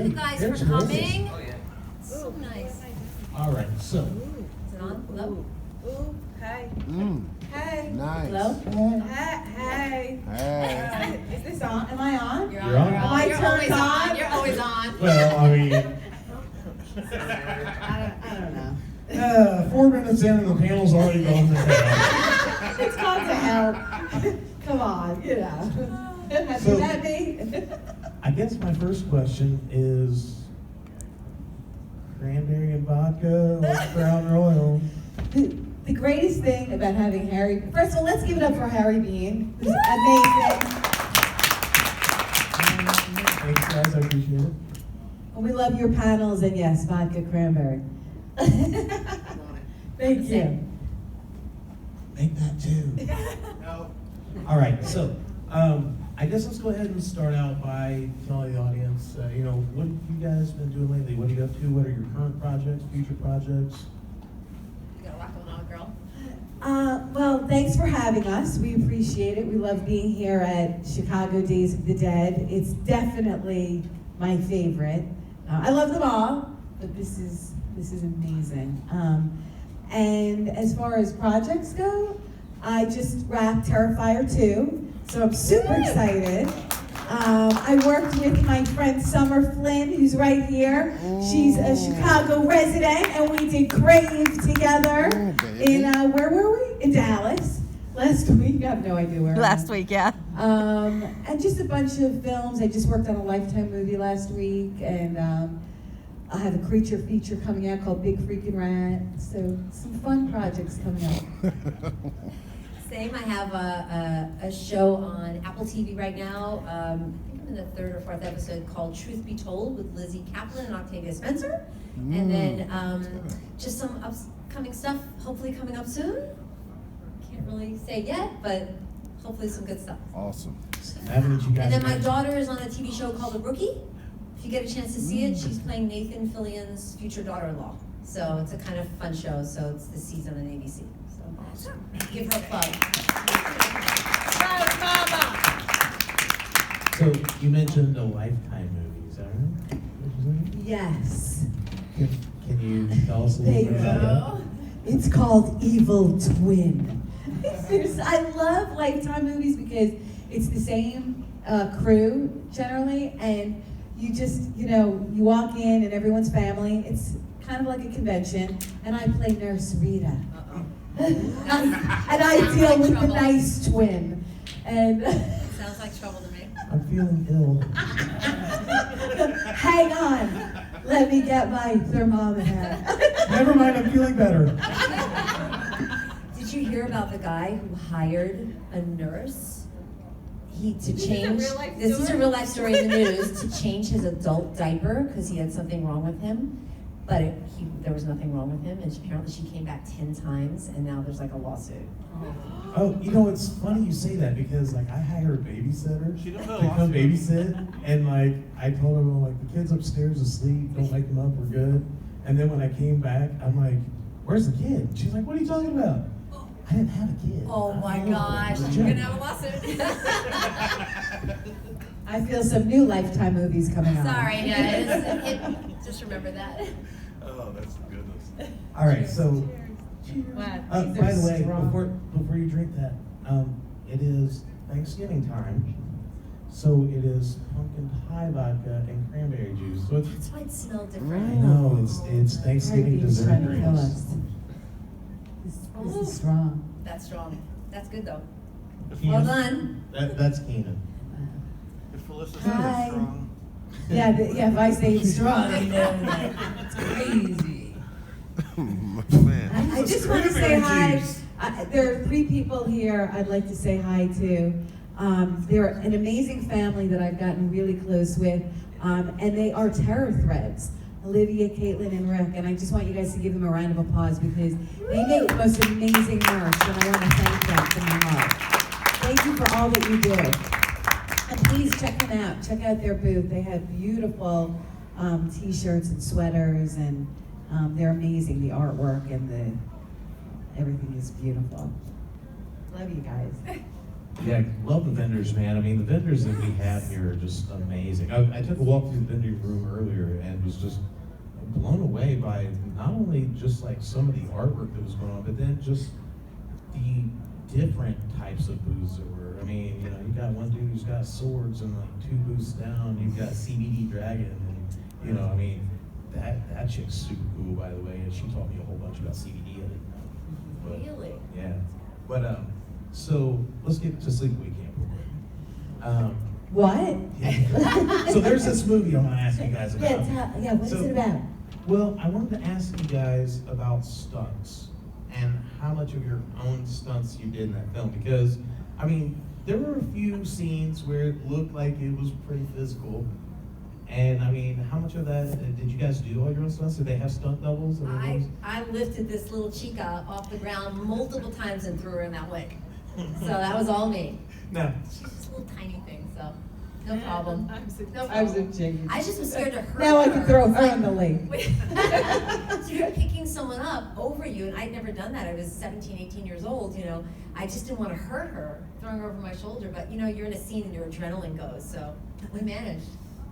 you guys There's for coming. Oh, yeah. So nice. All right, so. Is it on? Hello? Ooh, hey. Hey. Nice. Hello? Hey. Hey. Is this on? Am I on? You're You're on. You're, Am I you're turned always on. on? You're always on. Well, I mean, I don't know. 4 minutes in and the panel's already gone to hell. It's gone to hell. Come on, you know. Have So- you met me? I guess my first question is cranberry and vodka or Crown Royal? The greatest thing about having Harry, first of all, let's give it up for Harry Bean, who's amazing. Thanks, guys, I appreciate it. And we love your panels, and yes, vodka cranberry. Thank you. Make that too. No. All right, so I guess let's go ahead and start out by telling the audience, what have you guys been doing lately? What are you up to? What are your current projects, future projects? You got a lot going on, girl. Well, thanks for having us. We appreciate it. We love being here at Chicago Days of the Dead. It's definitely my favorite. I love them all, but this is amazing. And as far as projects go, I just wrapped Terrifier 2, so I'm super excited. I worked with my friend Summer Flynn, who's right here. She's a Chicago resident, and we did Crave together in, where were we? In Dallas. Last week, I have no idea where. Last week, yeah. And just a bunch of films. I just worked on a Lifetime movie last week, and I have a creature feature coming out called Big Freaking Rat. So some fun projects coming up. Same. I have a show on Apple TV right now. I think I'm in the 3rd or 4th episode called Truth Be Told with Lizzie Kaplan and Octavia Spencer. And then just some upcoming stuff hopefully coming up soon. Can't really say yet, but hopefully some good stuff. Awesome. Haven't you guys And then my been- daughter is on a TV show called The Rookie. If you get a chance to see it, she's playing Nathan Fillion's future daughter-in-law. So it's a kind of fun show. So it's this season on ABC. So give her a plug. So you mentioned a Lifetime movie, is that right? What you Yes. saying? Can you tell us a There little you bit about go. It's called Evil Twin. I love Lifetime movies because it's the same crew generally, and you just, you walk in and everyone's family. It's kind of like a convention, and I play Nurse Rita. And I deal with the nice twin. And Sounds like trouble to me. that? I'm feeling ill. hang on, let me get my thermometer. Never mind, I'm feeling better. Did you hear about the guy who hired a nurse? To change. This is a real life story in the news. To change his adult diaper because he had something wrong with him, but there was nothing wrong with him, and apparently she came back 10 times, and now there's like a lawsuit. Oh, it's funny you say that because I hired a babysitter She to don't know come babysit, and I told her, the kid's upstairs asleep, don't wake him up, we're good. And then when I came back, I'm like, where's the kid? She's like, what are you talking about? I didn't have a kid. Oh my I gosh, was you're joking. gonna have a lawsuit. I feel some new Lifetime movies coming on. Sorry, guys. Just remember that. Oh, that's goodness. All right, so Wow, by these are the way, strong. before you drink that, it is Thanksgiving time, so it is pumpkin pie vodka and cranberry juice. So it's That's why it smelled I different. know it's Thanksgiving Harry Bean's dessert trying to kill drinks. us. This is strong. That's strong. That's good though. If Well Keenan? done. That's Keenan. If Felissa Hi. says strong. Yeah, if I say it's strong. It's crazy. Man. I just want to say hi. There are 3 people here I'd like to say hi to. They're an amazing family that I've gotten really close with, and they are terror threads. Olivia, Caitlin, and Rick, and I just want you guys to give them a round of applause because they make the most amazing merch, and I want to thank them from my heart. Thank you for all that you do. And please check them out. Check out their booth. They have beautiful t-shirts and sweaters, and they're amazing. The artwork and everything is beautiful. Love you guys. Yeah, love the vendors, man. I mean, the vendors that we have here are just amazing. I took a walk through the vending room earlier and was just blown away by not only just like some of the artwork that was going on, but then just the different types of booths that were. I mean, you know, you got one dude who's got swords and like 2 booths down. You've got CBD Dragon, and you know, I mean, that chick's super cool, by the way, and she taught me a whole bunch about CBD. I didn't know. But, Really? yeah. But so let's get to Sleepaway Camp real quick. What? Yeah. So there's this movie I want to ask you guys about. What is it about? Well, I wanted to ask you guys about stunts and how much of your own stunts you did in that film, because, I mean, there were a few scenes where it looked like it was pretty physical. And I mean, how much of that, did you guys do all your own stunts? Did they have stunt doubles? I lifted this little chica off the ground multiple times and threw her in that lake. So that was all me. No. She's just a little tiny thing, so no problem. No I was problem. a chicken. I just was scared to hurt Now I her. can throw her in the lake. So you're picking someone up over you, and I'd never done that. I was 17, 18 years old, you know. I just didn't want to hurt her, throwing her over my shoulder. But, you know, you're in a scene and your adrenaline goes, so we managed.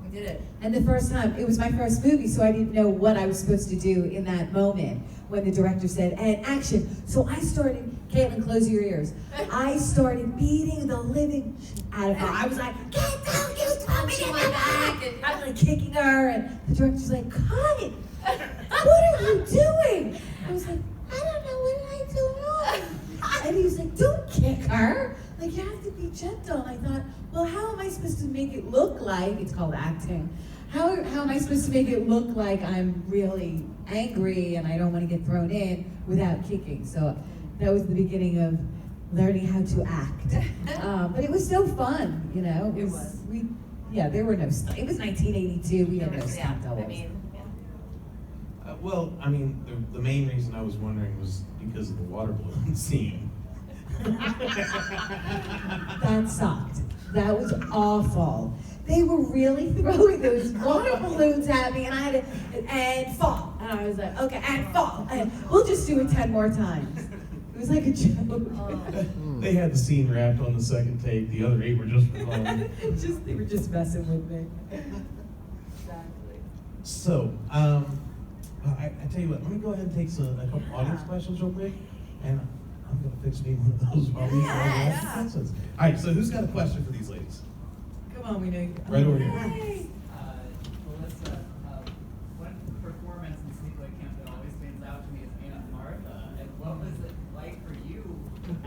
We did it. And the first time, it was my first movie, so I didn't know what I was supposed to do in that moment when the director said, and action. So I started, Caitlin, close your ears. I started beating the living shit out of her. I was like, get down, you Punching my back. And, I was like kicking her, and the director's like, cut it. What are you doing? I was like, I don't know, what did I do wrong? And he was like, don't kick her. Like, you have to be gentle. And I thought, well, how am I supposed to make it look like, it's called acting, how am I supposed to make it look like I'm really angry and I don't want to get thrown in without kicking? So that was the beginning of learning how to act. But it was so fun, you know. It was. There were no stunt. It was 1982. We had no yeah, stunt doubles. I mean, yeah. Well, I mean, the main reason I was wondering was because of the water balloon scene. That sucked. That was awful. They were really throwing those water balloons at me, and I had to, and fall. And I was like, okay, and fall. And we'll just do it 10 more times. It was like a joke. They had the scene wrapped on the second take. The other 8 were just for fun. They were just messing with me. Exactly. So, I tell you what, let me go ahead and take a couple audience questions real quick, and I'm going to fix me one of those while we ask the questions. All right, so who's got a question for these ladies? Come on, we know you. Right over here. Hey. Felissa, one performance in Sleepaway Camp that always stands out to me is Aunt Martha. And what was it like for you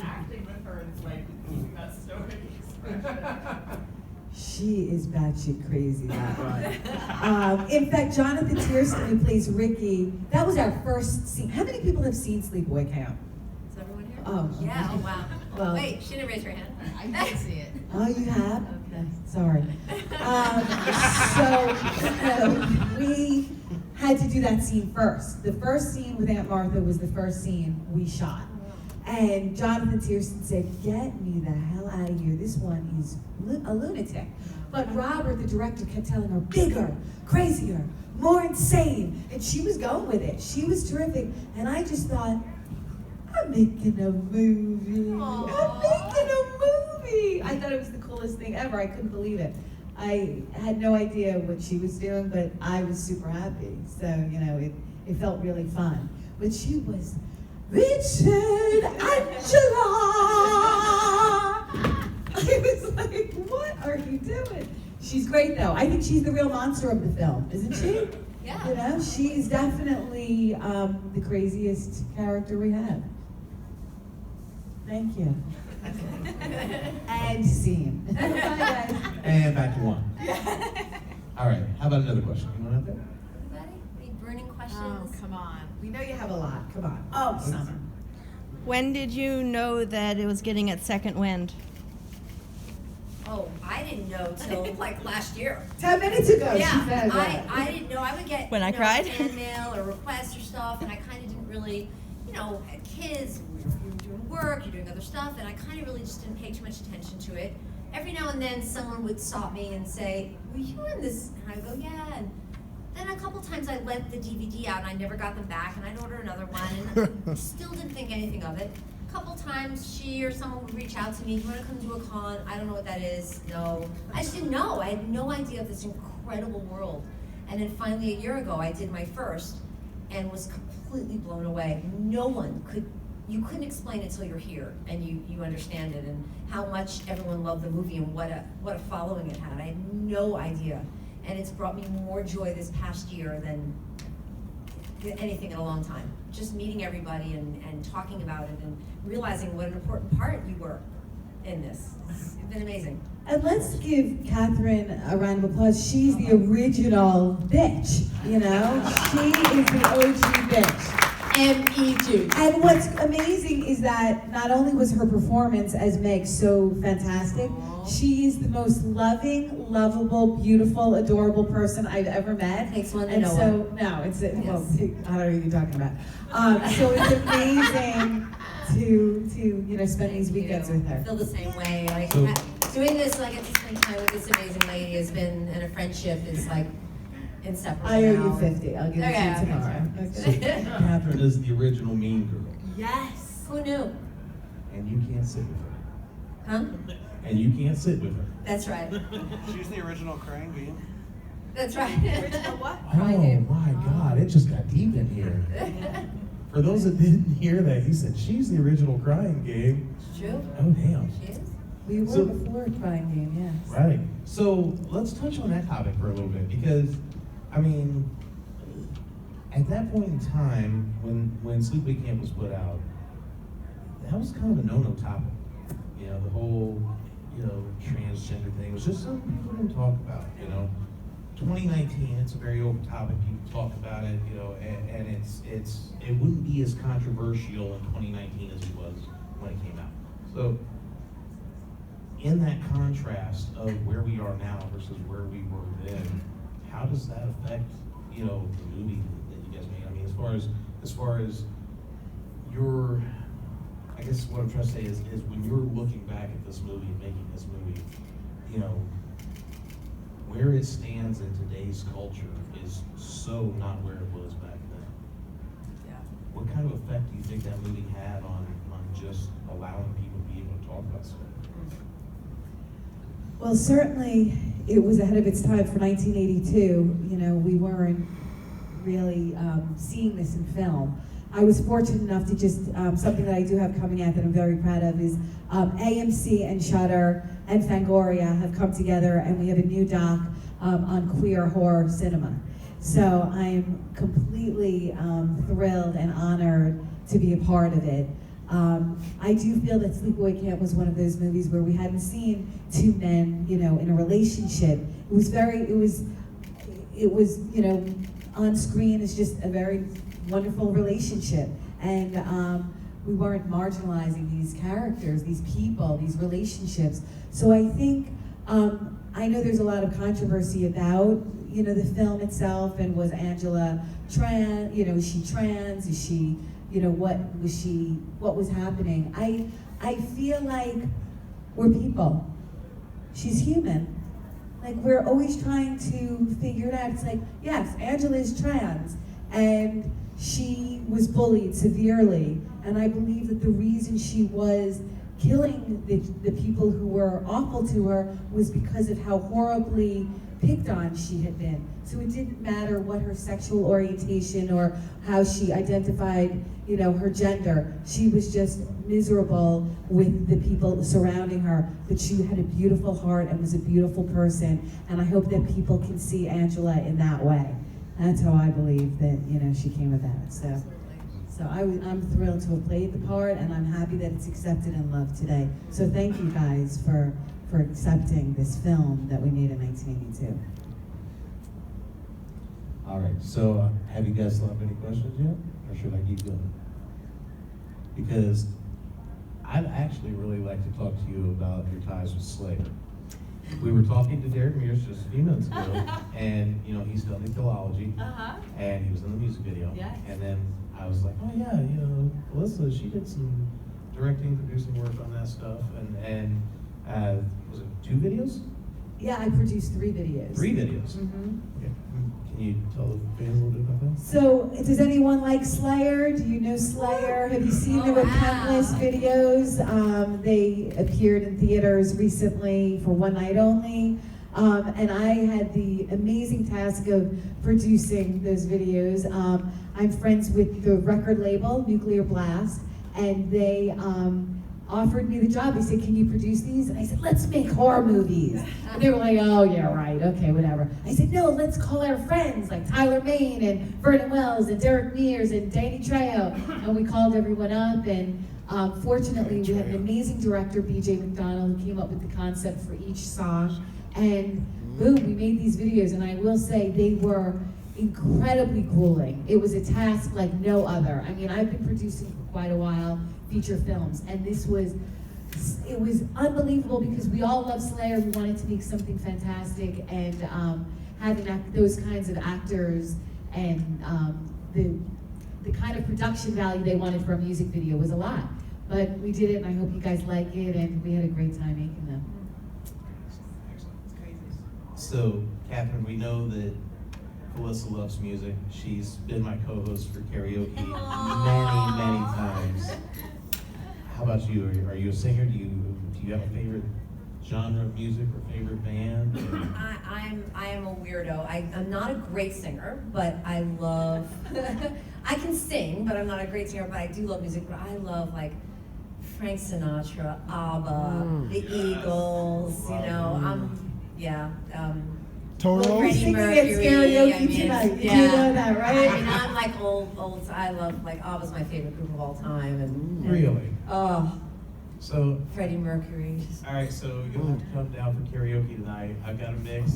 acting with her? And it's like keeping that stoic expression. She is batshit crazy, that one. In fact, Jonathan Tiersten, who plays Ricky, that was our first scene. How many people have seen Sleepaway Camp? Is everyone here? Oh. Yeah, oh wow. Well- Wait, she didn't raise her hand. I didn't see it. Oh, you have? Okay. Sorry. We had to do that scene first. The first scene with Aunt Martha was the first scene we shot. And Jonathan Tiersten said, get me the hell out of here. This one is a lunatic. But Robert, the director, kept telling her, bigger, crazier, more insane. And she was going with it. She was terrific. And I just thought, I'm making a movie. Aww. I'm making a movie. I thought it was the coolest thing ever. I couldn't believe it. I had no idea what she was doing, but I was super happy. So, you know, it felt really fun. But she was, Richard, Angela! I was like, what are you doing? She's great though. I think she's the real monster of the film, isn't she? Yeah. You know, she's definitely the craziest character we have. Thank you. And scene. Bye guys. And back to one. All right, how about another question? Anyone out there? Anybody? Any burning questions? Oh, come on. We know you have a lot. Come on. Oh, Summer. When did you know that it was getting its second wind? Oh, I didn't know till like last year. 10 minutes ago, she Yeah, said that. I didn't know. I would get When I you know, cried? fan mail or requests or stuff, and I kind of didn't really, you know, had kids. You're doing work, you're doing other stuff, and I kind of really just didn't pay too much attention to it. Every now and then, someone would stop me and say, "Were you in this?" And I would go, "Yeah." And then a couple times I lent the DVD out, and I never got them back, and I'd order another one, and I still didn't think anything of it. A couple times she or someone would reach out to me, you wanna come to a con? I don't know what that is, no. I just didn't know, I had no idea of this incredible world. And then finally a year ago, I did my first and was completely blown away. You couldn't explain it till you're here and you understand it and how much everyone loved the movie and what a following it had. I had no idea. And it's brought me more joy this past year than anything in a long time. Just meeting everybody and talking about it and realizing what an important part you were in this. It's been amazing. And let's give Katherine a round of applause. She's the original bitch, you know? She is the OG bitch. M-E-G. And what's amazing is that not only was her performance as Meg so fantastic, she is the most loving, lovable, beautiful, adorable person I've ever met. Takes one to and know so, one. no, it's, well, Yes. I don't know what you're talking about. So it's amazing to spend these weekends with I her. feel the same way. Like So- doing this, I get to spend time with this amazing lady has been, and a friendship is like inseparable. I owe you now. 50. I'll give it to Okay, you okay, tomorrow. So Katherine is the original mean girl, Yes. Who knew? and you can't sit with her. Huh? And you can't sit with her. That's right. She's the original crying game. That's right. what? Oh my God, it just got deep in here. For those that didn't hear that, he said she's the original crying game. It's true. Oh damn. She is. We were So- before Crying Game, yes. Right. So let's touch on that topic for a little bit because, I mean, at that point in time when Sleepaway Camp was put out, that was kind of a no-no topic. You know, the whole, transgender thing was just something people didn't talk about. 2019, it's a very open topic. People talk about it, and it wouldn't be as controversial in 2019 as it was when it came out. So, in that contrast of where we are now versus where we were then, how does that affect, the movie that you guys made? I mean, as far as your, I guess what I'm trying to say is when you're looking back at this movie and making this movie, where it stands in today's culture is so not where it was back then. Yeah. What kind of effect do you think that movie had on just allowing people to be able to talk about stuff? Well, certainly it was ahead of its time for 1982. We weren't really seeing this in film. I was fortunate enough to just, something that I do have coming out that I'm very proud of is AMC and Shudder and Fangoria have come together and we have a new doc on queer horror cinema. So I'm completely thrilled and honored to be a part of it. I do feel that Sleepaway Camp was one of those movies where we hadn't seen two men, in a relationship. It was, on screen is just a very wonderful relationship. And we weren't marginalizing these characters, these people, these relationships. So I think, I know there's a lot of controversy about, the film itself, and was Angela trans, is she trans, is she, what was happening? I feel like we're people. She's human. Like, we're always trying to figure it out. It's like, yes, Angela is trans, and she was bullied severely, and I believe that the reason she was killing the people who were awful to her was because of how horribly picked on she had been. So it didn't matter what her sexual orientation or how she identified, her gender. She was just miserable with the people surrounding her, but she had a beautiful heart and was a beautiful person, and I hope that people can see Angela in that way. That's how I believe that, she came about. So I'm thrilled to have played the part, and I'm happy that it's accepted and loved today. So thank you guys for accepting this film that we made in 1982. All right, so have you guys thought of any questions yet? Or should I keep going? Because I'd actually really like to talk to you about your ties with Slayer. We were talking to Derek Mears just a few minutes ago, and he studied theology, and he was in the music video. Yes. And then I was like, oh yeah, Felissa, she did some directing, producing work on that stuff, and was it 2 videos? Yeah, I produced 3 videos. 3 videos. Mm-hmm. Okay. Can you tell the fans a little bit about that? So, does anyone like Slayer? Do you know Slayer? Have you seen the Oh, wow. Repentless videos? They appeared in theaters recently for one night only. And I had the amazing task of producing those videos. I'm friends with the record label, Nuclear Blast, and they offered me the job. They said, can you produce these? And I said, let's make horror movies. And they were like, oh yeah, right, okay, whatever. I said, no, let's call our friends like Tyler Mane and Vernon Wells and Derek Mears and Danny Trejo. And we called everyone up, and fortunately we had an amazing director, BJ McDonald, who came up with the concept for each song. And boom, we made these videos, and I will say they were incredibly grueling. It was a task like no other. I mean, I've been producing for quite a while, feature films, and it was unbelievable because we all love Slayer. We wanted to make something fantastic, and having those kinds of actors and the kind of production value they wanted for a music video was a lot. But we did it, and I hope you guys like it, and we had a great time making them. So, Katherine, we know that Felissa loves music. She's been my co-host for karaoke many times. How about you? Are you a singer? Do you have a favorite genre of music or favorite band? I am a weirdo. I'm not a great singer, but I love, I can sing, but I'm not a great singer, but I do love music. But I love like Frank Sinatra, ABBA, the Eagles, you know, Toto? Freddie Singing at Mercury, karaoke tonight. yeah. You know that, right? I mean, I'm like old. I love like ABBA's my favorite group of all time, and Really? oh, So, Freddie Mercury. all right. So you'll have to come down for karaoke tonight. I've got a mix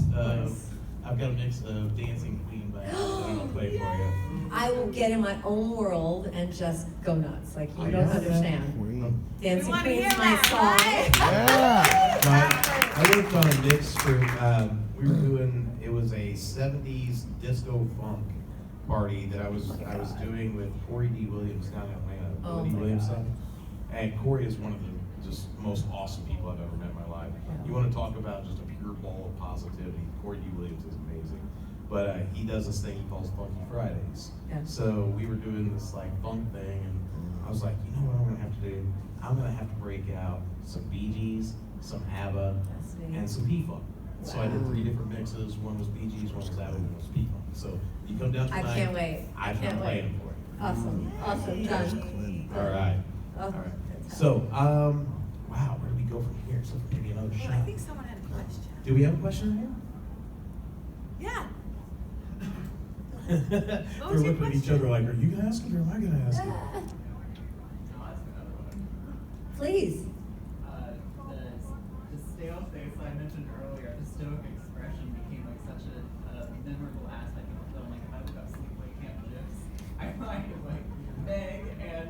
of Dancing Queen by I'll play for you. I will get in my own world and just go nuts. Like you I don't know that. understand. Queen. Dancing wanna Queen's hear my that, song. Yeah. I worked on a mix for, we were doing, it was a 70s disco funk party that I was doing with Corey D. Williams down at Atlanta, Oh Willie D. my Williams God. son. And Corey is one of the just most awesome people I've ever met in my life. You want to talk about just a pure ball of positivity, Corey D. Williams is amazing. But he does this thing he calls Funky Fridays. Yeah. So we were doing this like funk thing, and I was like, you know what I'm gonna have to do? I'm gonna have to break out some Bee Gees, some ABBA, That's me. and some P-Funk. So I did 3 different mixes. One was Bee Gees, one was ABBA, one was P-Funk. So you come down I tonight. can't wait. I'm Can't playing wait. them for you. Awesome, done. All right. Oh, All right. fantastic. So, wow, where do we go from here? So maybe another shot. I think someone had a question. Do we have a question Yeah. here? was We're your looking at each other like, are you gonna ask it or am I gonna ask it? I'll ask another one. Please. The stale face I mentioned earlier, the stoic expression became like such a memorable aspect of the film. Like if I look up Sleepaway Camp GIFs, I find like Meg and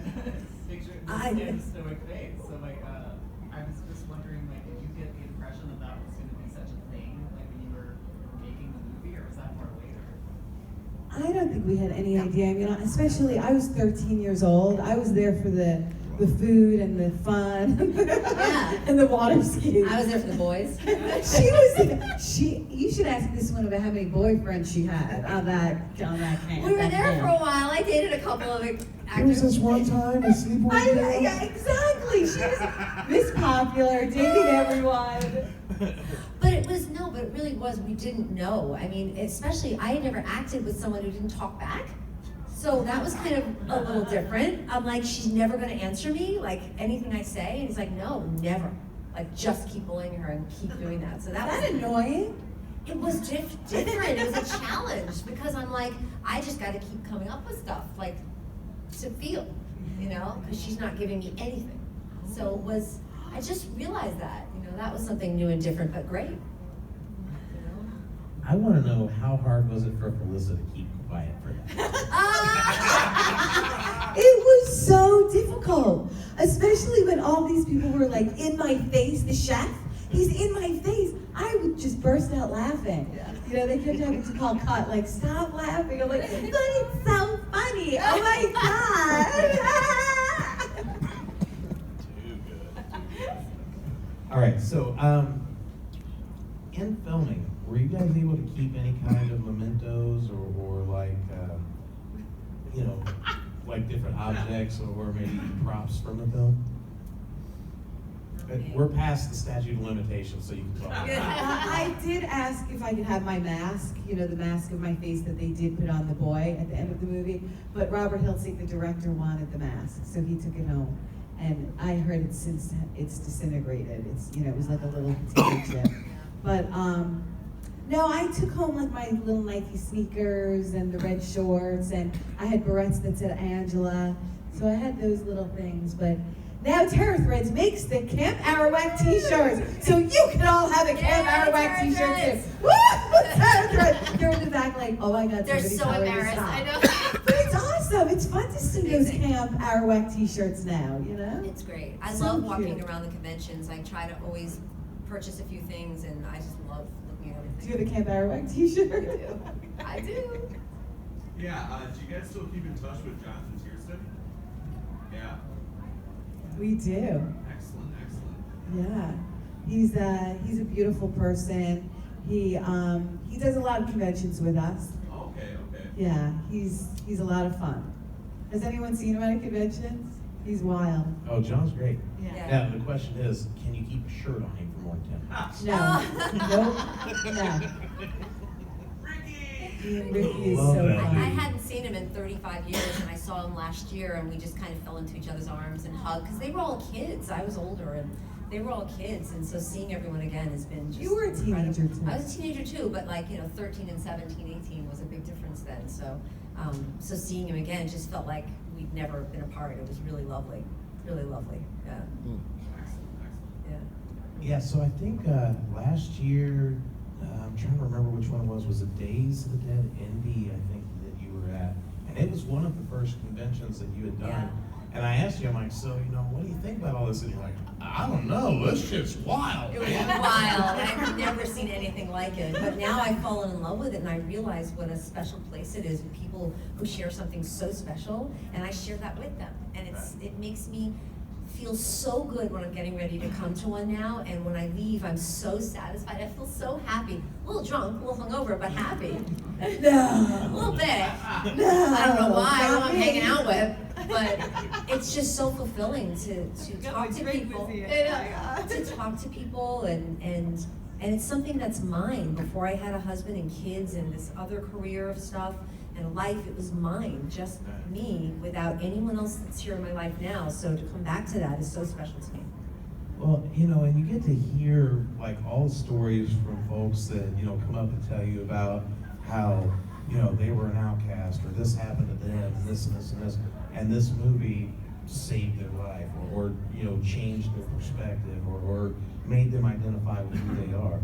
picture and stoic face. So like I was just wondering, like, did you get the impression that that was going to be such a thing, like when you were making the movie, or was that more later? I don't think we had any idea. I mean, especially I was 13 years old. I was there for the food and the fun and the water skiing. I was there for the boys. You should ask this one about how many boyfriends she had on that camp. We were that there camp. for a while. I dated a couple of There was actors. this one time at Sleepaway Camp. Yeah, exactly. She was Miss Popular, dating everyone. But it really was. We didn't know. I mean, especially I had never acted with someone who didn't talk back. So that was kind of a little different. I'm like, she's never gonna answer me, like anything I say. And he's like, no, never. Like, just keep bullying her and keep doing that. So that Is was that annoying? It was different. It was a challenge because I'm like, I just got to keep coming up with stuff like to feel, you know, because she's not giving me anything. So it was. I just realized that, you know, that was something new and different, but great. You know? I want to know how hard was it for Felissa to keep quiet for that? It was so difficult, especially when all these people were like in my face. The chef, he's in my face. I would just burst out laughing. You know, they kept having to call cut, like, stop laughing. I'm like, but it's so funny. Oh my God. Too good. All right, so in filming, Were you guys able to keep any kind of mementos or like, you know, like different objects or maybe props from the film? We're past the statute of limitations, so you can talk. I did ask if I could have my mask, you know, the mask of my face that they did put on the boy at the end of the movie, but Robert Hiltzik, the director, wanted the mask, so he took it home. And I heard it's since it's disintegrated. It's, you know, it was like a little potato chip. But no, I took home like my little Nike sneakers and the red shorts, and I had barrettes that said Angela. So I had those little things, but now Terror Threads makes the Camp Arawak t-shirts, so you can all have a Camp Arawak t-shirt too. Woo! Terror Threads! They're in the back like, oh my God, They're somebody's so telling me to embarrassed. stop. I know. But it's awesome. It's fun to see those Camp Arawak t-shirts now, you know? It's great. I So love walking cute. around the conventions. I try to always purchase a few things, and I just love looking at everything. Do you have a Camp Arawak t-shirt? I do. Yeah, do you guys still keep in touch with Jonathan Tiersten? Yeah. We do. Excellent, excellent. Yeah, he's a beautiful person. He does a lot of conventions with us. Okay, okay. Yeah, he's a lot of fun. Has anyone seen him at a conventions? He's wild. Oh, John's great. Yeah. Now, the question is, can you keep a shirt on him for more than 10 minutes? No, nope, no. He and Ricky is Love so that I funny. hadn't seen him in 35 years, and I saw him last year, and we just kind of fell into each other's arms and hugged, because they were all kids. I was older, and they were all kids, and so seeing everyone again has been just You were a teenager incredible. too. I was a teenager too, but like, 13 and 17, 18 was a big difference then, so so seeing him again just felt like we'd never been apart. It was really lovely, yeah. Excellent, excellent. Yeah. Yeah, so I think last year, I'm trying to remember which one it was it Days of the Dead Indy, I think, that you were at? And it was one of the first conventions that you had done. Yeah. And I asked you, I'm like, so, what do you think about all this? And you're like, I don't know, this shit's wild, It was man. wild. I've never seen anything like it. But now I've fallen in love with it, and I realize what a special place it is with people who share something so special, and I share that with them. And it makes me feel so good when I'm getting ready to come to one now, and when I leave, I'm so satisfied. I feel so happy. A little drunk, a little hungover, but happy. A No, little bit. no. I don't know why, who not I'm me. hanging out with, but it's just so fulfilling to talk to people. To talk to people, and it's something that's mine. Before I had a husband and kids and this other career of stuff and life, it was mine, just me, without anyone else that's here in my life now. So to come back to that is so special to me. Well, and you get to hear like all the stories from folks that, come up and tell you about how, they were an outcast, or this happened to them, and this and this and this. And this movie saved their life, or changed their perspective, or made them identify with who they are.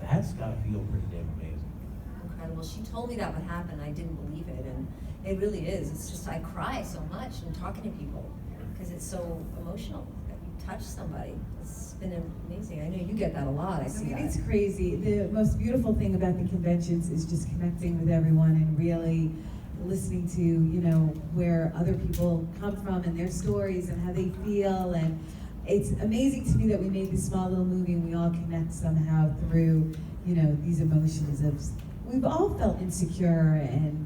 That's gotta feel pretty damn amazing. Incredible. She told me that would happen. I didn't believe it, and it really is. It's just I cry so much in talking to people because it's so emotional that you touch somebody. It's been amazing. I know you get that a lot. I see that. It's crazy. The most beautiful thing about the conventions is just connecting with everyone and really listening to, where other people come from and their stories and how they feel. And it's amazing to me that we made this small little movie and we all connect somehow through, these emotions of, we've all felt insecure and,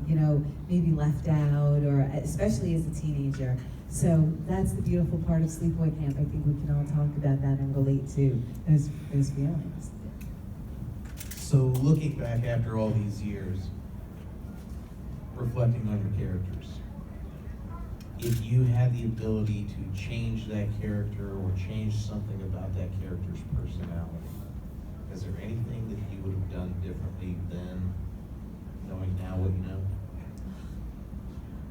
maybe left out, or especially as a teenager. So that's the beautiful part of Sleepaway Camp. I think we can all talk about that and relate to those feelings. So looking back after all these years, reflecting on your characters, if you had the ability to change that character or change something about that character's personality, is there anything that you would have done differently then, knowing now what you know?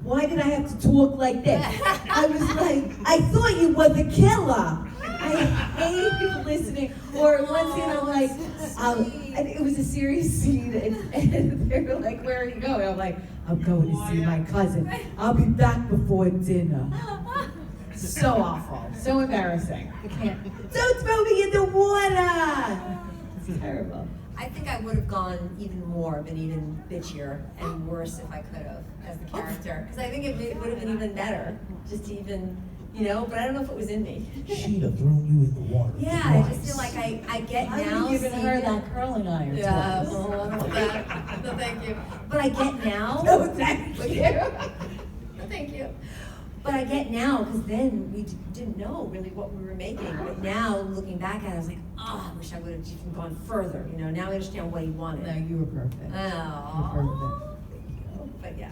Why did I have to talk like this? I was like, I thought you were the killer. I hate listening. Or one scene I'm like, and it was a serious scene, and they were like, where are you going? I'm like, I'm going to see my cousin. I'll be back before dinner. So awful, so embarrassing. I can't. Don't throw me in the water. It's terrible. I think I would have gone even more, been even bitchier and worse if I could have as the character. Because I think it would have been even better, just to even, you know, but I don't know if it was in me. She'd have thrown you in the water. Yeah, I just twice. feel like I get I now. would have given seeing her it. that curling iron Yeah, twice. well, I don't want that. No, thank you. But I get now. No, thank you. No, thank you. But I get now, because then we didn't know really what we were making. But now, looking back at it, I was like, oh, I wish I would have even gone further. You know, now I understand what he wanted. No, you were perfect. Oh, but yeah.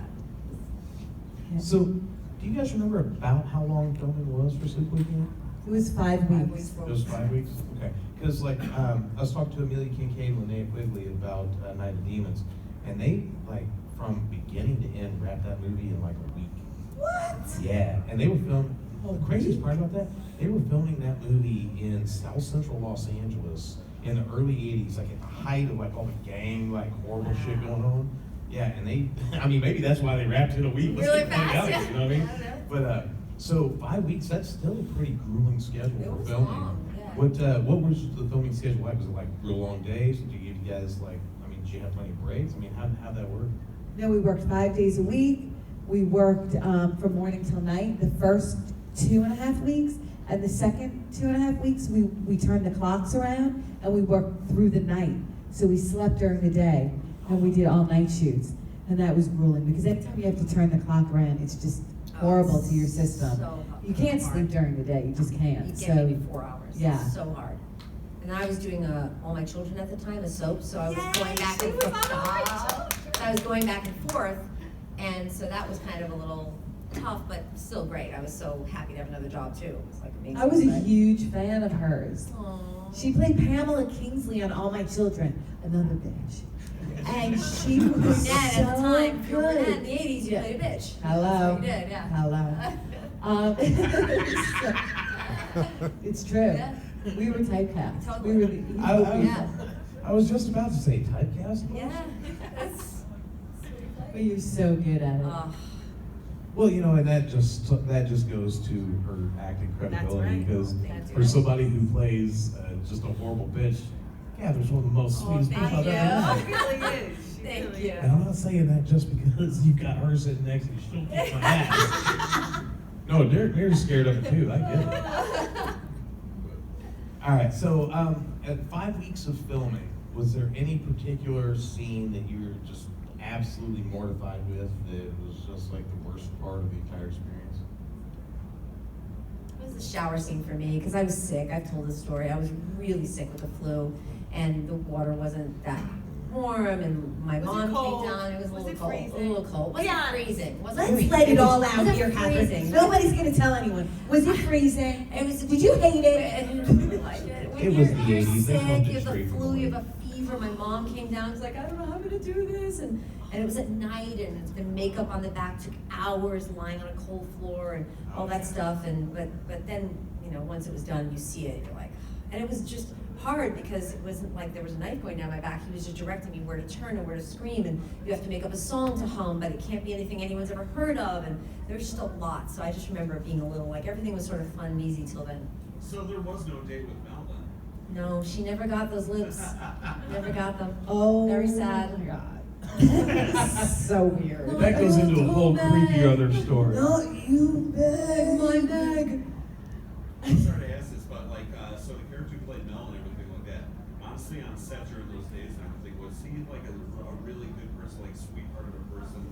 So, do you guys remember about how long filming was for Sleepaway Camp? It was 5 weeks. It was 5 weeks? Okay. Because, like, I was talking to Amelia Kincaid and Linnea Quigley about Night of Demons, and they, like, from beginning to end, wrapped that movie in, like, a week. What? Yeah, and they were filming, the craziest part about that, they were filming that movie in South Central Los Angeles in the early 80s, like, at the height of, like, all the gang, like, horrible shit going on. Yeah, and they, I mean, maybe that's why they wrapped it in a week. Really fast, yeah. You know what I mean? I don't know. But, so 5 weeks, that's still a pretty grueling schedule It for was filming. long, yeah. What was the filming schedule like? Was it like real long days? Did you guys like, I mean, did you have plenty of breaks? I mean, how'd that work? No, we worked 5 days a week. We worked from morning till night the first 2.5 weeks, and the second 2.5 weeks we turned the clocks around and we worked through the night. So we slept during the day and we did all night shoots, and that was grueling because anytime you have to turn the clock around, it's just horrible to your system. So You can't hard. sleep during the day. You just can't. You So get maybe 4 hours. yeah. It's so hard. And I was doing All My Children at the time, a soap, so I was going back she and was forth. on All My So I was going back and forth, and so that was kind of a little tough, but still great. I was so happy to have another job too. It was like amazing. I was a but- huge fan of hers. Aw. She played Pamela Kingsley on All My Children, another bitch. And she was Brunette at the so time. If you were good. brunette in the 80s, you Yeah. played a bitch. Hello. That's what you did, yeah. Hello. It's true. Yeah. We were typecast. Totally. We were the evil Yeah. people. I was just about to say typecast. Yeah. That's But you're so good at it. Well, you know, and that just goes to her acting credibility right. because That's for right. somebody who plays just a horrible bitch, Catherine's one of the most sweetest people I've ever She met. really is. She Thank really you. is. And I'm not saying that just because you've got her sitting next to you. She'll kick my ass. No, they're scared of it too. I get it. All right, so at 5 weeks of filming, was there any particular scene that you were just absolutely mortified with that was just like the worst part of the entire experience? It was the shower scene for me because I was sick. I've told this story. I was really sick with the flu, and the water wasn't that warm, and my Was it mom cold? came down. It was a Was little it cold. freezing? A little cold. Wasn't Yeah. freezing. Wasn't Let's freezing. let it all out Wasn't here, Catherine. freezing. Nobody's gonna tell anyone. Was it freezing? It was. Did you hate it? I didn't really like it. When It was you're, the you're 80s. They sick, pumped it you have the straight from flu, the you have a fever. My mom came down. Was like, I don't know how I'm gonna do this, and it was at night, and the makeup on the back took hours lying on a cold floor and all that stuff. And but then once it was done, you see it. You're like, and it was just hard because it wasn't like there was a knife going down my back. He was just directing me where to turn and where to scream, and you have to make up a song to hum, but it can't be anything anyone's ever heard of, and there's just a lot. So I just remember it being a little like everything was sort of fun and easy till then. So there was no date with Mel then? No, she never got those lips. Never got them. Oh, Very sad. my God. So weird. That goes into a whole creepy other story. Not you, beg. My bag. I'm sorry to ask this, but like, so the character who played Mel and everything like that, honestly on set during those days and everything, was he like a really good person, like sweetheart of a person,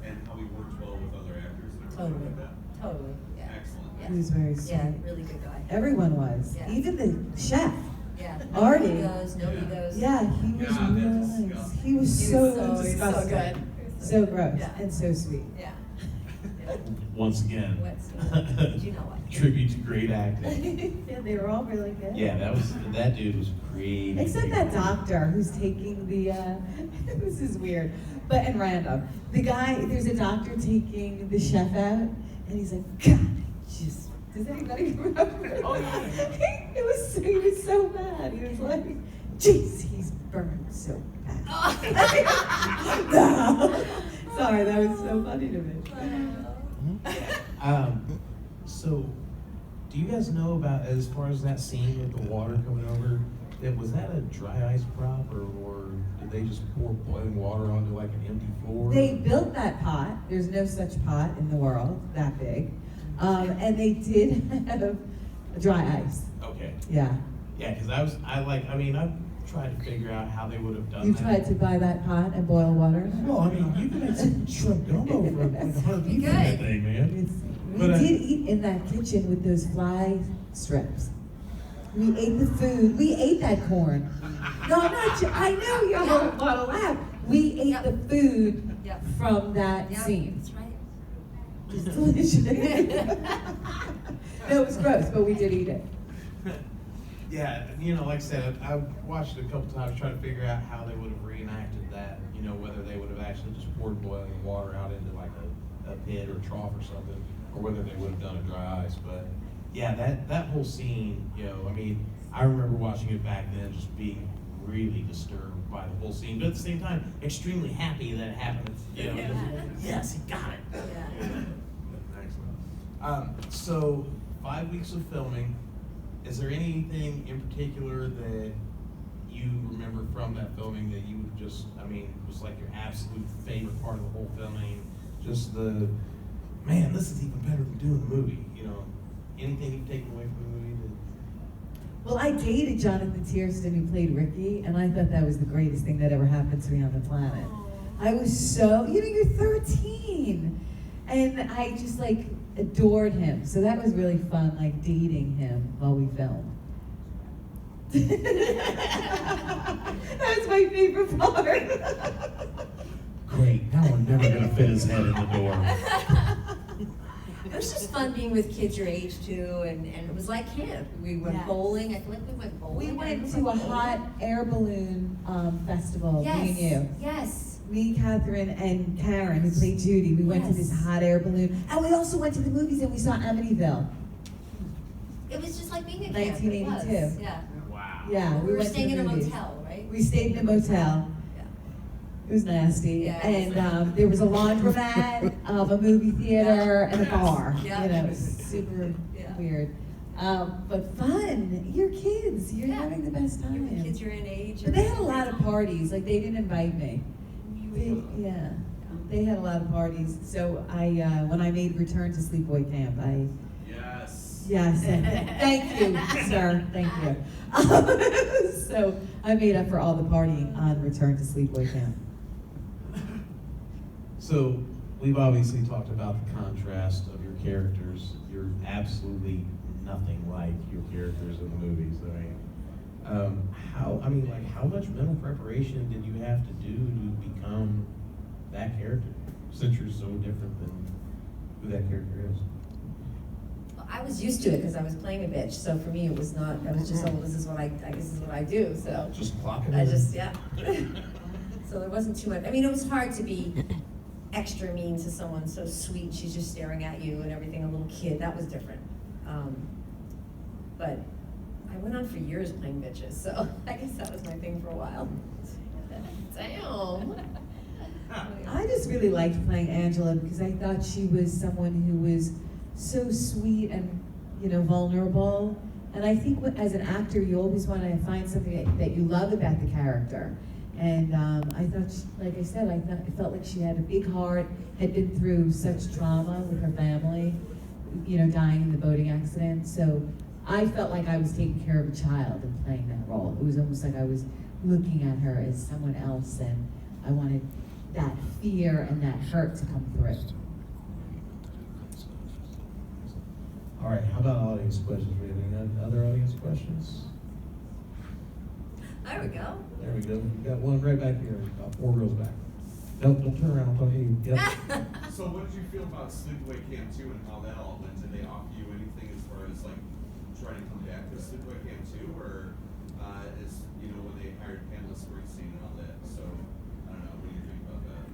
and how he worked well with other actors and everything Totally. like that? Totally. Yeah. Excellent. Yeah. He was very sweet. Yeah, really good guy. Everyone was. Yeah. Even the chef. Yeah. Artie. No egos. Yeah, he was God, real that's nice. disgusting. He was He so was so disgusting. good. So gross Yeah. and so sweet. Yeah. Once again, You know what? tribute to great acting. Yeah, they were all really good. Yeah, that dude was great. Except that doctor who's taking the, this is weird, but and random. The guy, there's a doctor taking the chef out, and he's like, God, just, does anybody remember? Oh, yeah. He was so mad. He was like, jeez, he's burned so bad. No. Sorry, that was so funny to me. So, do you guys know about, as far as that scene with the water coming over, was that a dry ice prop, or did they just pour boiling water onto like an empty floor? They built that pot. There's no such pot in the world that big. And they did have dry ice. Okay. Yeah. Yeah, because I tried to figure out how they would have done You that. tried to buy that pot and boil water? Well, I mean, you can make some shrimp gumbo for like 100 people in that thing, man. We But, did eat in that kitchen with those fly strips. We ate the food. We ate that corn. No, I'm not. I know you all want to laugh. We ate Yep. the food Yep. from that Yep, scene. that's right. It's delicious. No, it was gross, but we did eat it. Yeah, like I said, I watched it a couple times trying to figure out how they would have reenacted that. Whether they would have actually just poured boiling water out into like a pit or trough or something, or whether they would have done a dry ice. But yeah, that whole scene, I remember watching it back then, just being really disturbed by the whole scene, but at the same time, extremely happy that it happened. Yes, he got it. Yeah. Excellent. So 5 weeks of filming. Is there anything in particular that you remember from that filming that you would just, was like your absolute favorite part of the whole filming? Just man, this is even better than doing the movie. Anything you've taken away from the movie? Well, I dated Jonathan Tiersten, who played Ricky, and I thought that was the greatest thing that ever happened to me on the planet. I was so, you're 13, and I just adored him. So that was really fun, dating him while we filmed. That was my favorite part. Great, now we're never gonna fit his head in the door. It was just fun being with kids your age too, and it was like camp. We went Yes. bowling. I feel like we went bowling. We went to a hot air balloon festival, Yes. me and you. Yes. Me, Katherine, and Karen, who played Judy, we went to this Yes. hot air balloon. And we also went to the movies and we saw Amityville. It was just like being at camp. 1982. It was. Yeah. Wow. Yeah, We were went to staying the in a movies. motel, right? We stayed in a motel. Yeah. It was nasty. Yeah. And there was a laundromat, a movie theater, and a bar. Yeah. It was super Yeah. weird. But fun. You're kids. You're Yeah. having the best time. You're with kids your own age. But they had a lot of parties. They didn't invite me. Yeah, they had a lot of parties. So when I made Return to Sleepaway Camp, yes, and thank you, sir, thank you. So I made up for all the partying on Return to Sleepaway Camp. So we've obviously talked about the contrast of your characters. You're absolutely nothing like your characters in the movies, right? How much mental preparation did you have to do to become that character, since you're so different than who that character is? I was used to it because I was playing a bitch. So for me, it was not. I was just, this is what I guess this is what I do. So Just clock it I in. just, yeah. So there wasn't too much. It was hard to be extra mean to someone so sweet. She's just staring at you and everything. A little kid. That was different. But I went on for years playing bitches. So I guess that was my thing for a while. Damn. I just really liked playing Angela because I thought she was someone who was so sweet and, vulnerable. And I think as an actor, you always want to find something that you love about the character. And I thought, like I said, it felt like she had a big heart, had been through such trauma with her family, dying in the boating accident. So I felt like I was taking care of a child in playing that role. It was almost like I was looking at her as someone else, and I wanted that fear and that hurt to come through. All right, how about audience questions? We have any other audience questions? There we go. There we go. We got one right back here, about 4 rows back. Don't turn around, I'm talking to you. Yep. So what did you feel about Sleepaway Camp 2 and how that all went? Did they offer you anything as far as trying to come back to Sleepaway Camp 2, or is when they hired Pamela Springsteen and all that? So I don't know. What do you think about that?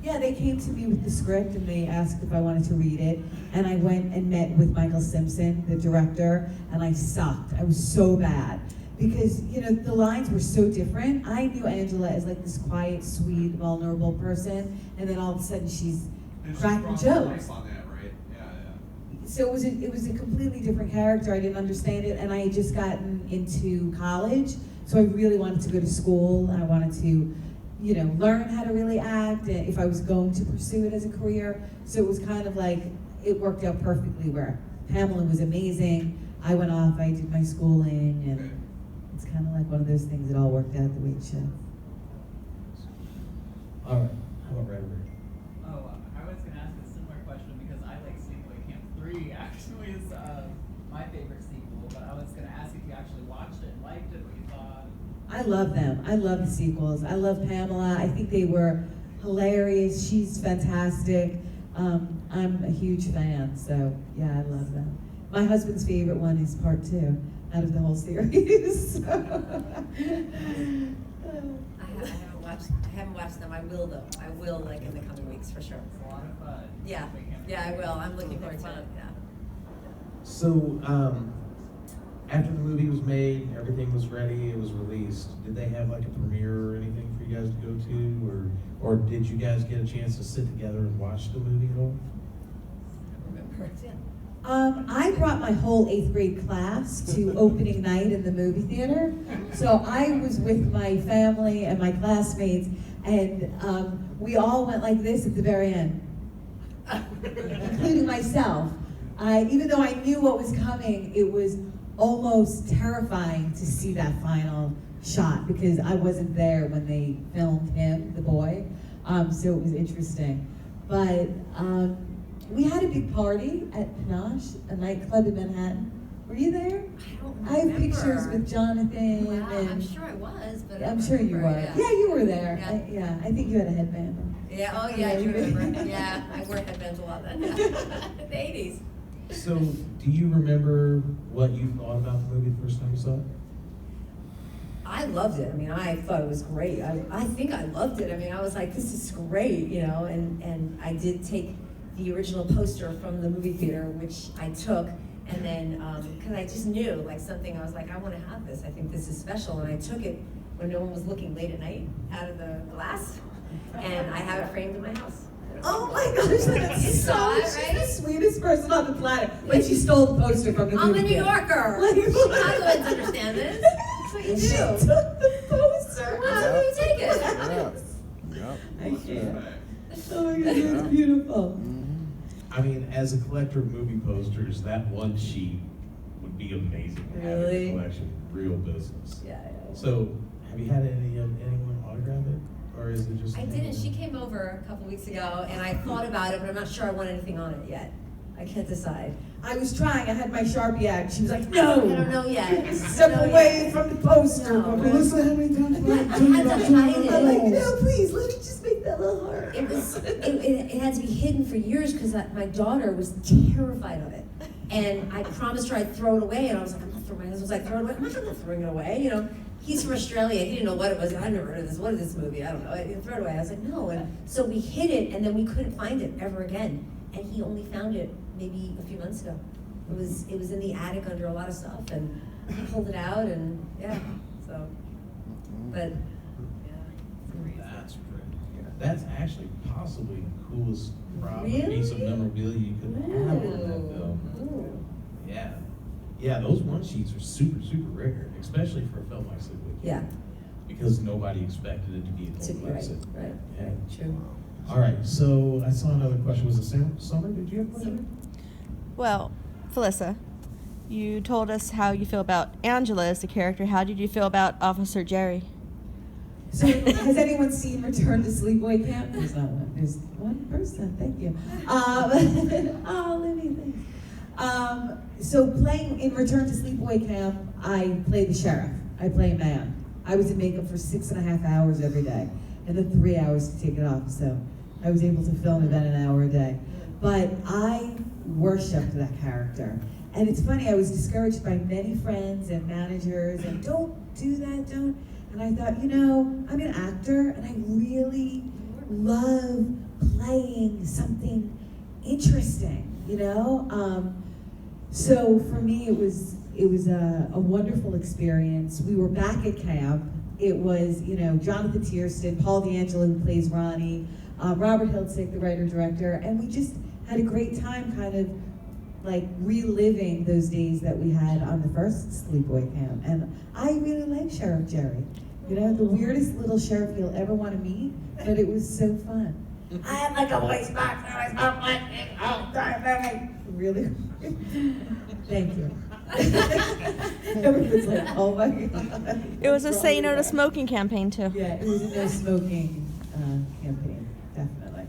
Yeah, they came to me with the script and they asked if I wanted to read it. And I went and met with Michael Simpson, the director, and I sucked. I was so bad. Because, the lines were so different. I knew Angela as this quiet, sweet, vulnerable person, and then all of a sudden she's cracking jokes. On that, right? Yeah. So it was a completely different character. I didn't understand it, and I had just gotten into college, so I really wanted to go to school, and I wanted to, learn how to really act, if I was going to pursue it as a career. So it was kind of it worked out perfectly where Pamela was amazing, I went off, I did my schooling, and it's kind of like one of those things that all worked out the way it should. All right, how about Red Ray? Oh, I was gonna ask a similar question because I like Sleepaway Camp 3 actually is my favorite sequel, but I was gonna ask if you actually watched it and liked it, what you thought. I love them. I love the sequels. I love Pamela. I think they were hilarious. She's fantastic. I'm a huge fan, so yeah, I love them. My husband's favorite one is part 2 out of the whole series. I haven't watched them. I will though. I will, like, in the coming weeks for sure. It's a lot of fun. Yeah, Sleepaway Camp yeah, I 3. will. I'm looking forward to it. Yeah. So, after the movie was made, everything was ready, it was released, did they have like a premiere or anything for you guys to go to? Or did you guys get a chance to sit together and watch the movie at all? Remember? Yeah. I brought my whole 8th grade class to opening night in the movie theater. So I was with my family and my classmates, and we all went like this at the very end, including myself. Even though I knew what was coming, it was almost terrifying to see that final shot because I wasn't there when they filmed him, the boy. So it was interesting. But we had a big party at Panache, a nightclub in Manhattan. Were you there? I don't I have remember. pictures with Jonathan. Wow, and I'm sure I was, but I I'm don't sure you remember, were. Yeah, you were there. Yeah. I think you had a headband on. Yeah, oh yeah, I do remember. Yeah, I wore headbands a lot then. The 80s. So, do you remember what you thought about the movie the first time you saw it? I loved it. I mean, I thought it was great. I think I loved it. I mean, I was like, this is great, you know, and I did take the original poster from the movie theater, which I took, and then, because I just knew, like, something, I was like, I want to have this. I think this is special, and I took it when no one was looking late at night out of the glass, and I have it framed in my house. Oh my gosh, that's You saw it, she's right? the sweetest person on the planet. When she stole the poster from the I'm movie a New theater. Yorker. Like- Chicagoans understand this. That's what you She do. took the poster. How do you take it? I can't. Respect. Oh my god, that's beautiful. I mean, as a collector of movie posters, that one sheet would be amazing to have in Really? your collection. Real business. Yeah. So, have you had anyone autograph it? Or is it just... I didn't. She came over a couple weeks ago, and I thought about it, but I'm not sure I want anything on it yet. I can't decide. I was trying, I had my Sharpie out. She was like, I no! don't know yet. Step away from the poster. No. Melissa, how many times have I I told you had about to showing hide the it. I'm like, walls? no, please, let me just make that little heart. It had to be hidden for years because my daughter was terrified of it. And I promised her I'd throw it away, and I was like, I'm not throwing it away. My husband was like, throw it away. I'm not throwing it away, you know. He's from Australia. He didn't know what it was. I've never heard of this. What is this movie? I don't know. I didn't throw it away. I was like, no. And so we hid it, and then we couldn't find it ever again. And he only found it maybe a few months ago. It was in the attic under a lot of stuff, and he pulled it out, and yeah. So, but yeah. That's pretty. That's actually possibly the coolest prop, Really? piece of memorabilia you could have on that film. Ooh. Yeah. Yeah, those one sheets are super, super rare, especially for a film like Sleepaway Camp. Yeah. Because nobody expected it to be a To total be right. exit. Right. Yeah. True. All right, so I saw another question. Was it Summer? Did you have a question? Well, Felissa, you told us how you feel about Angela as the character. How did you feel about Officer Jerry? So, has anyone seen Return to Sleepaway Camp? There's not one. There's one person. Thank you. Oh, Libby, thanks. So, playing in Return to Sleepaway Camp, I play the sheriff. I play a man. I was in makeup for 6.5 hours every day, and then 3 hours to take it off. So, I was able to film about an hour a day. But I worshipped that character. And it's funny, I was discouraged by many friends and managers, and don't do that, don't. And I thought, you know, I'm an actor, and I really love playing something interesting, you know? So for me, it was a wonderful experience. We were back at camp. It was, you know, Jonathan Tiersten, Paul D'Angelo, who plays Ronnie, Robert Hiltzik, the writer-director, and we just had a great time kind of like reliving those days that we had on the first Sleepaway Camp. And I really like Sheriff Jerry. You know, the weirdest little sheriff you'll ever want to meet, but it was so fun. I had like a voice box and I was up like, oh, darn like, really? Thank you. Everyone's like, oh my God. It was a say no to smoking campaign too. Yeah, it was a no smoking campaign, definitely.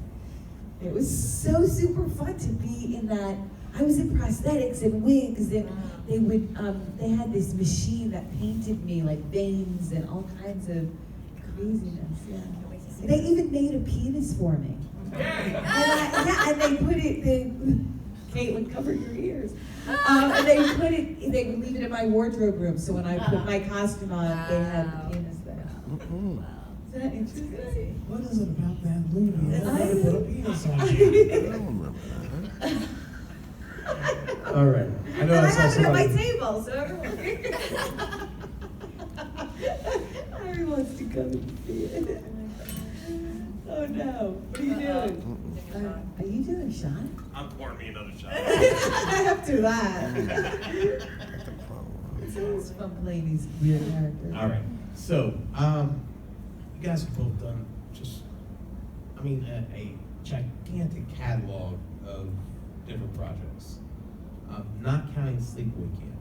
It was so super fun to be in that. I was in prosthetics and wigs, and they had this machine that painted me like veins and all kinds of craziness. Yeah, they even made a penis for me. And they put it. Caitlin, cover your ears. And they would leave it in my wardrobe room, so when I put my costume on, they had the penis there. Is that interesting? What is it about that movie? Everybody put a penis on you. I don't remember that. All right. I know And I I saw have it at my somebody. table, so everyone wants to come and see it. Oh no, what are you doing? Are you doing a shot? I'm pouring me another shot. After that. It's always fun playing these weird characters. All right. So, you guys have both done a gigantic catalog of different projects. Not counting Sleepaway Camp.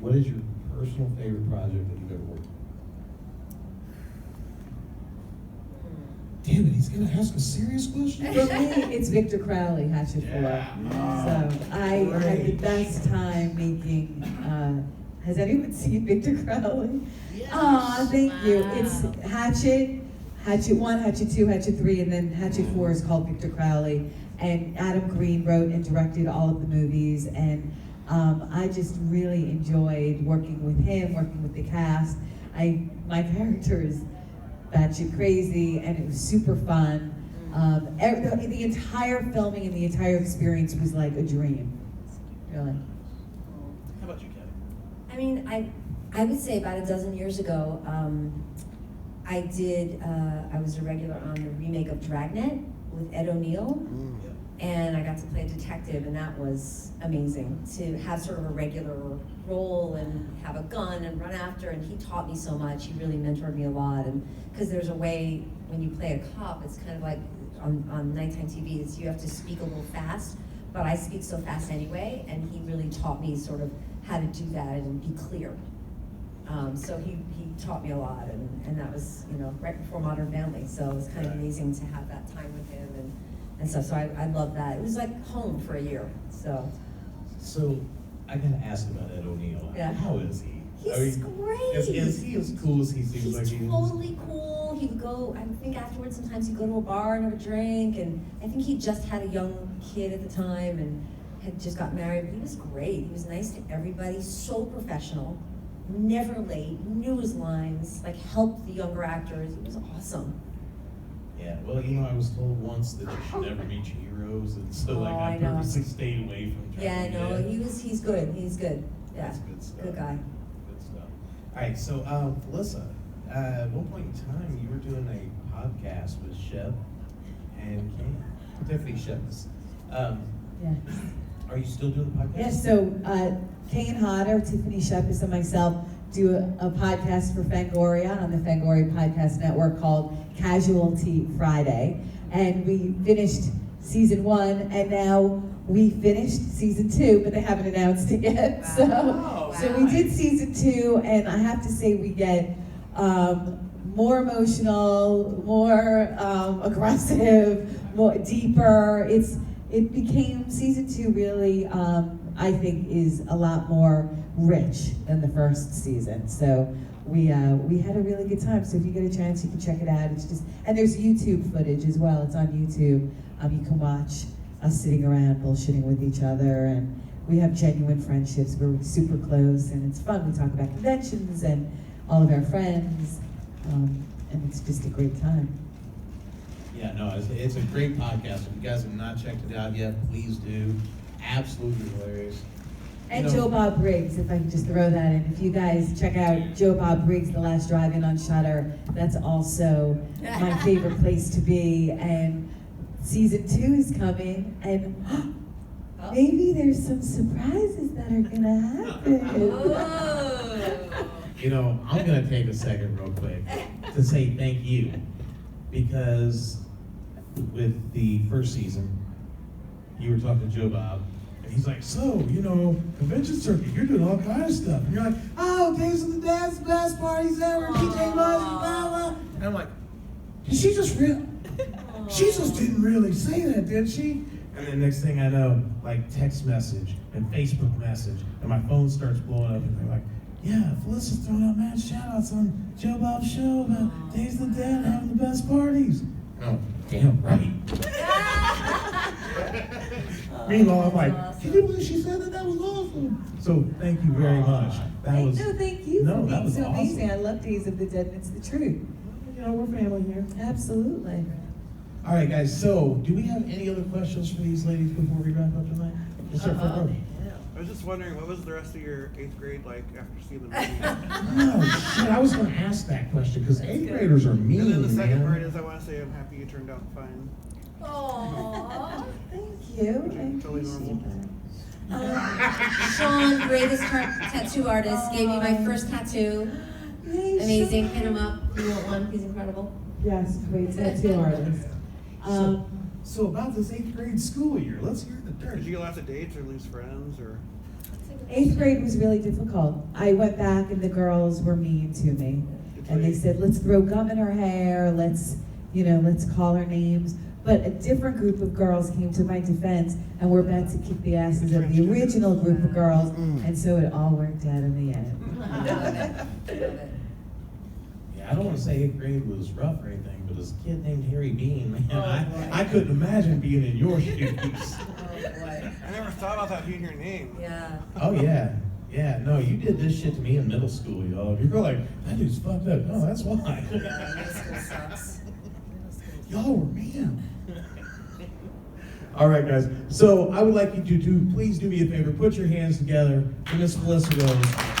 What is your personal favorite project that you've ever worked on? Damn it, he's gonna ask a serious question? For me, it's Victor Crowley, Hatchet 4. So I had the best time making. Has anyone seen Victor Crowley? Yes. Aw, thank you. It's Hatchet 1, Hatchet 2, Hatchet 3, and then Hatchet 4 is called Victor Crowley. And Adam Green wrote and directed all of the movies, and I just really enjoyed working with him, working with the cast. My character is batshit crazy, and it was super fun. The entire filming and the entire experience was like a dream, really. How about you, Kathy? I mean, I would say about a dozen years ago, I was a regular on the remake of Dragnet with Ed O'Neill, and I got to play a detective, and that was amazing to have sort of a regular role and have a gun and run after, and he taught me so much. He really mentored me a lot, and because there's a way when you play a cop, it's kind of like on nighttime TV, you have to speak a little fast, but I speak so fast anyway, and he really taught me sort of how to do that and be clear. So he taught me a lot, and that was, right before Modern Family, so it was kind of amazing to have that time with him and stuff. So I love that. It was like home for a year. So I gotta ask about Ed O'Neill. Yeah. How is he? He's great. Is he as cool as he seems like he is? He's totally cool. He would go, I think afterwards sometimes he'd go to a bar and have a drink, and I think he just had a young kid at the time and had just got married. But he was great. He was nice to everybody, so professional, never late, knew his lines, like helped the younger actors. It was awesome. Yeah, well, I was told once that you should never meet your heroes, and so I I know. purposely stayed away from Yeah, Dragon no, Dead. he's good. He's good. Yeah, That's good stuff. good guy. Good stuff. All right, so Felissa, at one point in time, you were doing a podcast with Shep and Tiffany Sheps. Yeah. Are you still doing the podcast? Yes, so Kay and Hodder, Tiffany Shepis, and myself do a podcast for Fangoria on the Fangoria Podcast Network called Casualty Friday. And we finished season 1, and now we finished season 2, but they haven't announced it yet. Wow. So we did season 2, and I have to say we get more emotional, more aggressive, more deeper. It became season 2 really, I think, is a lot more rich than the first season. So we had a really good time. So if you get a chance, you can check it out. It's just, and there's YouTube footage as well. It's on YouTube. You can watch us sitting around bullshitting with each other, and we have genuine friendships. We're super close, and it's fun. We talk about conventions and all of our friends, and it's just a great time. Yeah, no, it's a great podcast. If you guys have not checked it out yet, please do. Absolutely hilarious. And Joe Bob Briggs, if I can just throw that in. If you guys check out Joe Bob Briggs, The Last Drive-In on Shudder, that's also my favorite place to be. And season 2 is coming, and maybe there's some surprises that are gonna happen. I'm gonna take a second real quick to say thank you, because with the first season, you were talking to Joe Bob, and he's like, so, convention circuit, you're doing all kinds of stuff. And you're like, oh, Days of the Dead's the best parties ever, DJ Muzz, blah, blah. And I'm like, did she just didn't really say that, did she? And then next thing I know, like text message and Facebook message, and my phone starts blowing up, and they're like, yeah, Felissa's throwing out mad shout-outs on Joe Bob's show about Days of the Dead having the best parties. Oh, damn right. Meanwhile, I'm like, can you believe she said that? That was awesome. So thank you very much. That was No, thank you no, for that being was so awesome. amazing. I love Days of the Dead, and it's the truth. We're family here. Absolutely. All right, guys. So, do we have any other questions for these ladies before we wrap up tonight? Yes, sir. Front row. I was just wondering, what was the rest of your 8th grade like after seeing the movie? Oh shit! I was going to ask that question because 8th graders are mean, And then the second man. part is, I want to say I'm happy you turned out fine. Aww. Thank you. I Totally appreciate normal. that. Sean, greatest tattoo artist, gave me my first tattoo. Yay, Amazing. Sean. Hit him up. You want one? He's incredible. Yes, great tattoo artist. So about this 8th grade school year, let's hear the dirt. Did you get lots of dates or lose friends or? 8th grade was really difficult. I went back and the girls were mean to me. And they said, let's throw gum in her hair, let's call her names. But a different group of girls came to my defense and were about to kick the asses of the original group of girls. And so it all worked out in the end. Love it. Yeah, I don't want to say 8th grade was rough or anything, but as a kid named Harry Bean, man, I couldn't imagine being in your shoes. Oh boy. I never thought about that being your name. Yeah. Oh yeah. Yeah, no, you did this shit to me in middle school, y'all. You were like, that dude's fucked up. No, that's why. Yeah, middle school sucks. Y'all were mean. All right, guys. So I would like you to please do me a favor. Put your hands together for Miss Felissa Rose,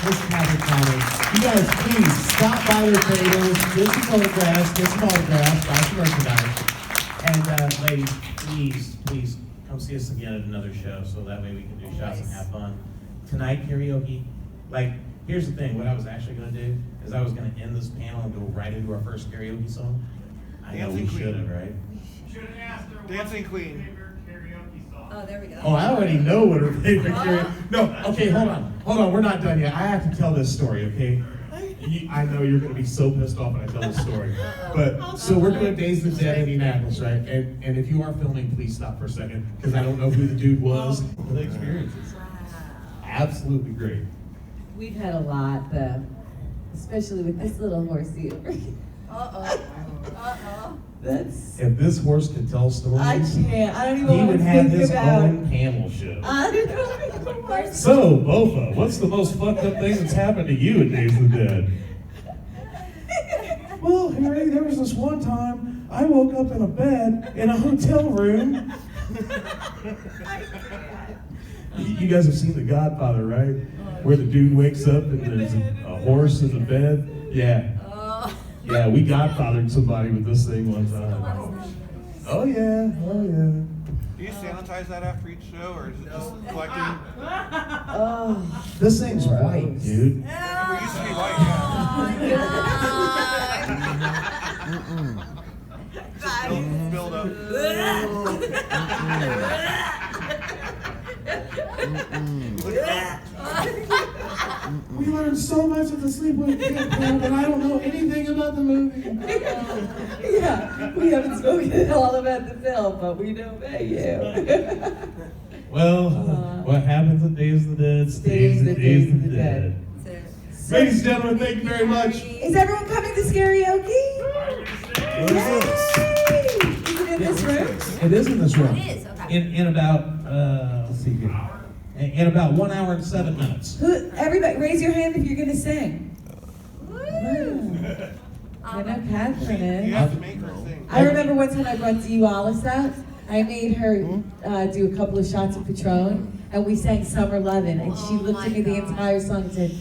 Miss Kamhi. You guys, please stop by their tables, get some photographs, buy some merchandise. And ladies, please come see us again at another show so that way we can do shots and have fun. Tonight, karaoke. Like, here's the thing. What I was actually going to do is I was going to end this panel and go right into our first karaoke song. I know we Dancing Queen. should have, right? Should have asked her Dancing what's Queen. her favorite karaoke song. Oh, there we go. Oh, I already know what her favorite karaoke. No, okay, hold on. We're not done yet. I have to tell this story, okay? I know you're going to be so pissed off when I tell this story. But, so we're doing Days of the Dead in Indianapolis, right? And if you are filming, please stop for a second, because I don't know who the dude was. The experiences. Absolutely great. We've had a lot, though, especially with this little horsey over here. That's. If this horse could tell stories, I can't. I don't even he want would to have think his about. own camel show. I don't know what. So, Bofa, what's the most fucked up thing that's happened to you in Days of the Dead? Well, Harry, there was this one time I woke up in a bed in a hotel room. You guys have seen The Godfather, right? Where the dude wakes up and there's a horse in the bed. Yeah. Yeah, we Godfathered somebody with this thing one time. Oh yeah. Do you sanitize that after each show, or is it just collecting? Oh, This thing's white, dude. It used to be white. Just build up. We learned so much at the Sleepaway camp, but I don't know anything about the movie. yeah. We haven't spoken all about the film, but we know about you. Well, what happens in Days of the Dead stays in Days of the Dead. Ladies and gentlemen, thank you very much. Is everyone coming to karaoke? What is this? Is it in this room? It is in this room. It is, okay. In about, let's see here. In about 1 hour and 7 minutes. Everybody, raise your hand if you're going to sing. I know Katherine You is. have to make her sing. I remember one time I brought Dee Wallace out. I made her do a couple of shots of Patron, and we sang Summer Lovin', and she looked at me the entire song and said,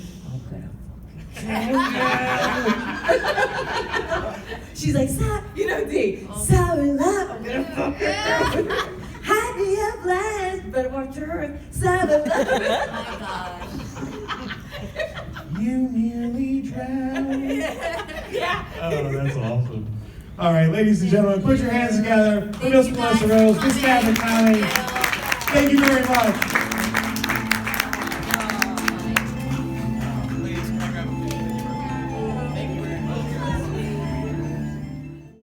she's like, Dee, Summer Love, I'm gonna fuck her. Had me a blast, but I want her Summer Love. Oh my gosh. You nearly drowned. Yeah. Oh, that's awesome. All right, ladies and gentlemen, put your hands together for Miss Felissa Rose, Miss Katherine. Thank you very much.